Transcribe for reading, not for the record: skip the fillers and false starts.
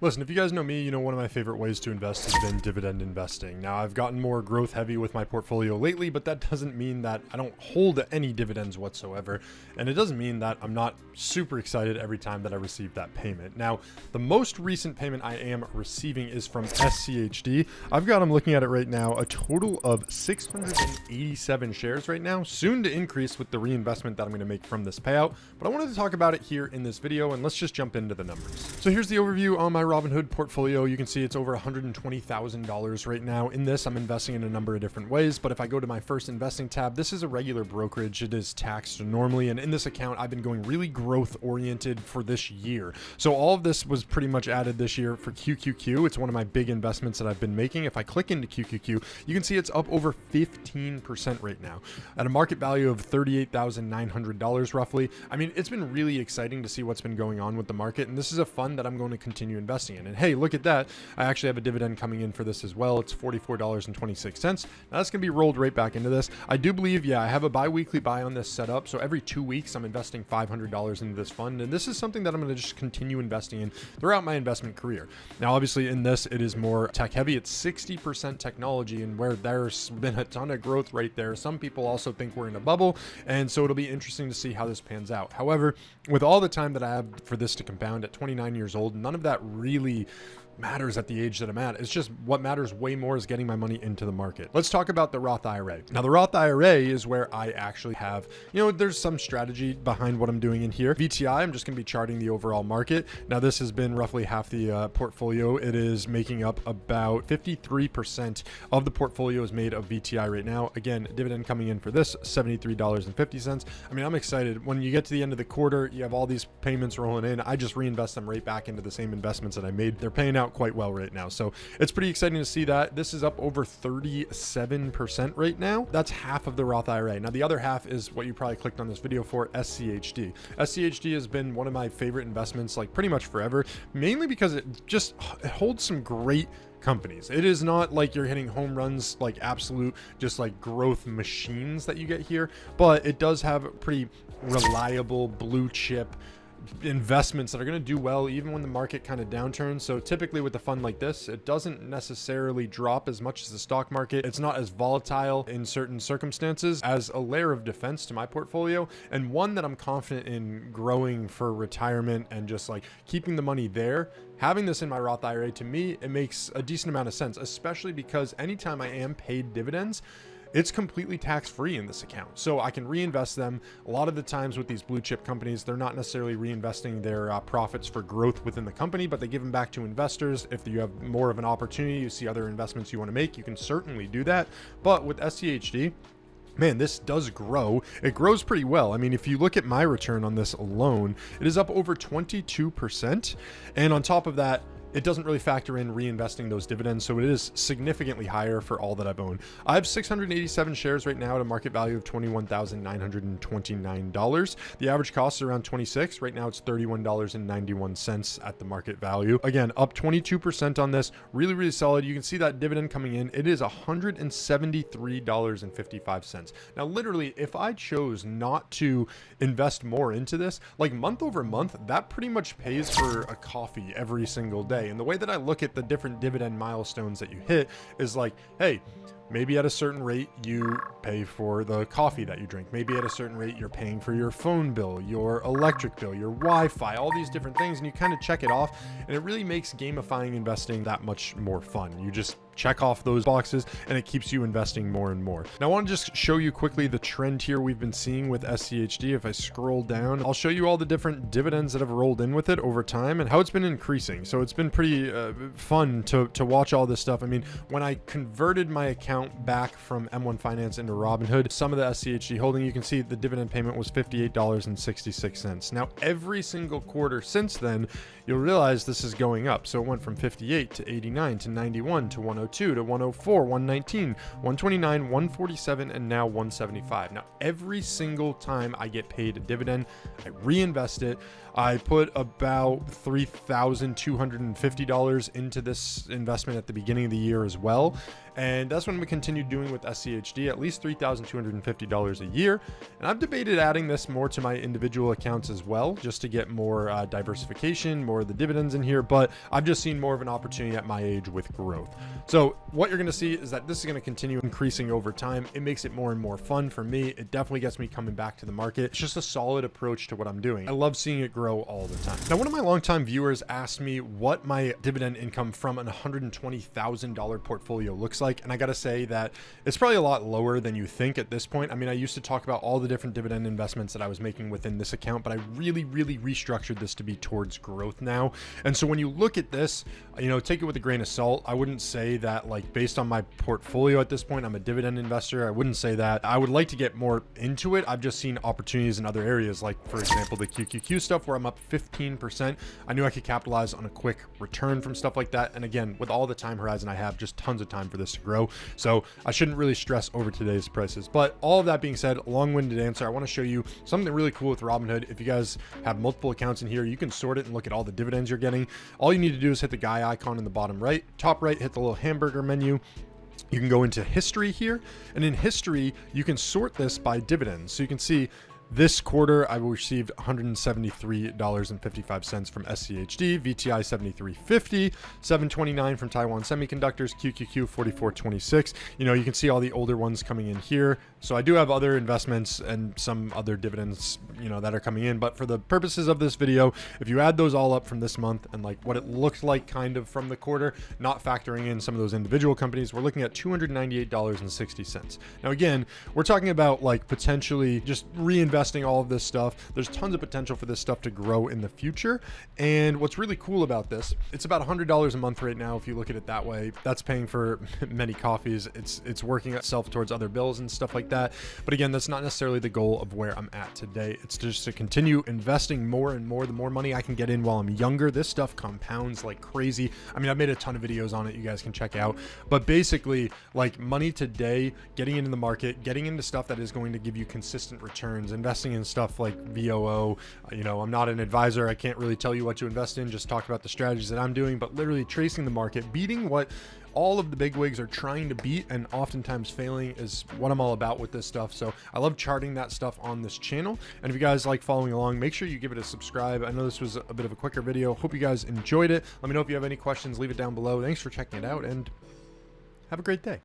Listen, if you guys know me, you know one of my favorite ways to invest has been dividend investing. Now, I've gotten more growth heavy with my portfolio lately, but that doesn't mean that I don't hold any dividends whatsoever. And it doesn't mean that I'm not super excited every time that I receive that payment. Now, the most recent payment I am receiving is from SCHD. I've got, I'm looking at it right now, a total of 687 shares right now, soon to increase with the reinvestment that I'm going to make from this payout. But I wanted to talk about it here in this video, and let's just jump into the numbers. So here's the overview on my Robinhood portfolio. You can see it's over $120,000 right now. In this, I'm investing in a number of different ways, but if I go to my first investing tab, this is a regular brokerage. It is taxed normally, and in this account, I've been going really growth oriented for this year. So all of this was pretty much added this year for QQQ. It's one of my big investments that I've been making. If I click into QQQ, you can see it's up over 15% right now at a market value of $38,900 roughly. I mean, it's been really exciting to see what's been going on with the market, and this is a fund that I'm going to continue investing in. And hey, look at that. I actually have a dividend coming in for this as well. It's $44.26. Now that's going to be rolled right back into this. I do believe, yeah, I have a bi-weekly buy on this set up. So every 2 weeks, I'm investing $500 into this fund. And this is something that I'm going to just continue investing in throughout my investment career. Now, obviously in this, it is more tech heavy. It's 60% technology, and where there's been a ton of growth right there. Some people also think we're in a bubble. And so it'll be interesting to see how this pans out. However, with all the time that I have for this to compound at 29 years old, none of that really matters at the age that I'm at. It's just what matters way more is getting my money into the market. Let's talk about the Roth IRA. Now, the Roth IRA is where I actually have, there's some strategy behind what I'm doing in here. VTI, I'm just going to be charting the overall market. Now, this has been roughly half the portfolio. It is making up about 53% of the portfolio is made of VTI right now. Again, dividend coming in for this, $73.50. I mean, I'm excited. When you get to the end of the quarter, you have all these payments rolling in. I just reinvest them right back into the same investments that I made. They're paying out quite well right now. So it's pretty exciting to see that. This is up over 37% right now. That's half of the Roth IRA. Now, the other half is what you probably clicked on this video for, SCHD. SCHD has been one of my favorite investments, like pretty much forever, mainly because it holds some great companies. It is not like you're hitting home runs, like absolute just like growth machines that you get here, but it does have pretty reliable blue chip investments that are going to do well even when the market kind of downturns. So typically with a fund like this, it doesn't necessarily drop as much as the stock market. It's not as volatile in certain circumstances as a layer of defense to my portfolio, and one that I'm confident in growing for retirement and just like keeping the money there. Having this in my Roth IRA, to me, it makes a decent amount of sense, especially because anytime I am paid dividends, it's completely tax-free in this account. So I can reinvest them. A lot of the times with these blue chip companies, they're not necessarily reinvesting their profits for growth within the company, but they give them back to investors. If you have more of an opportunity, you see other investments you want to make, you can certainly do that. But with SCHD, man, this does grow. It grows pretty well. I mean, if you look at my return on this alone, it is up over 22%. And on top of that, it doesn't really factor in reinvesting those dividends, so it is significantly higher for all that I've owned. I have 687 shares right now at a market value of $21,929. The average cost is around $26. Right now it's $31.91 at the market value. Again, up 22% on this. Really, really solid. You can see that dividend coming in. It is $173.55. Now, literally, if I chose not to invest more into this, like month over month, that pretty much pays for a coffee every single day. And the way that I look at the different dividend milestones that you hit is like, hey, maybe at a certain rate, you pay for the coffee that you drink. Maybe at a certain rate, you're paying for your phone bill, your electric bill, your Wi-Fi, all these different things. And you kind of check it off. And it really makes gamifying investing that much more fun. You just check off those boxes and it keeps you investing more and more. Now, I want to just show you quickly the trend here we've been seeing with SCHD. If I scroll down, I'll show you all the different dividends that have rolled in with it over time and how it's been increasing. So it's been pretty fun to watch all this stuff. I mean, when I converted my account back from M1 Finance into Robinhood, some of the SCHD holding, you can see the dividend payment was $58.66. Now, every single quarter since then, you'll realize this is going up. So it went from 58 to 89 to 91 to 102 to 104, 119, 129, 147, and now 175. Now, every single time I get paid a dividend, I reinvest it. I put about $3,250 into this investment at the beginning of the year as well. And that's what I'm to continue doing with SCHD, at least $3,250 a year. And I've debated adding this more to my individual accounts as well, just to get more diversification, more of the dividends in here. But I've just seen more of an opportunity at my age with growth. So what you're going to see is that this is going to continue increasing over time. It makes it more and more fun for me. It definitely gets me coming back to the market. It's just a solid approach to what I'm doing. I love seeing it grow all the time. Now, one of my longtime viewers asked me what my dividend income from an $120,000 portfolio looks like. And I got to say that it's probably a lot lower than you think at this point. I mean, I used to talk about all the different dividend investments that I was making within this account, but I really restructured this to be towards growth now. And so when you look at this, you know, take it with a grain of salt. I wouldn't say that, like, based on my portfolio at this point, I'm a dividend investor. I wouldn't say that. I would like to get more into it. I've just seen opportunities in other areas, like, for example, the QQQ stuff where I'm up 15%. I knew I could capitalize on a quick return from stuff like that. And again, with all the time horizon I have, just tons of time for this to grow. So I shouldn't really stress over today's prices. But all of that being said, long-winded answer, I want to show you something really cool with Robinhood. If you guys have multiple accounts in here, you can sort it and look at all the dividends you're getting. All you need to do is hit the guy icon in the bottom right, top right, hit the little hamburger menu. You can go into history here, and in history, you can sort this by dividends. So you can see this quarter, I received $173.55 from SCHD, VTI 73.50, 729 from Taiwan Semiconductors, QQQ 44.26. You know, you can see all the older ones coming in here. So I do have other investments and some other dividends, you know, that are coming in. But for the purposes of this video, if you add those all up from this month and like what it looked like kind of from the quarter, not factoring in some of those individual companies, we're looking at $298.60. Now, again, we're talking about like potentially just reinvesting all of this stuff. There's tons of potential for this stuff to grow in the future. And what's really cool about this, it's about $100 a month right now. If you look at it that way, that's paying for many coffees. It's working itself towards other bills and stuff like that. But again, that's not necessarily the goal of where I'm at today. It's just to continue investing more and more. The more money I can get in while I'm younger, this stuff compounds like crazy. I mean, I've made a ton of videos on it you guys can check out. But basically, like money today, getting into the market, getting into stuff that is going to give you consistent returns, investing in stuff like VOO. You know, I'm not an advisor. I can't really tell you what to invest in, just talk about the strategies that I'm doing, but literally tracing the market, beating what all of the big wigs are trying to beat and oftentimes failing is what I'm all about with this stuff. So I love charting that stuff on this channel. And if you guys like following along, make sure you give it a subscribe. I know this was a bit of a quicker video. Hope you guys enjoyed it. Let me know if you have any questions, leave it down below. Thanks for checking it out and have a great day.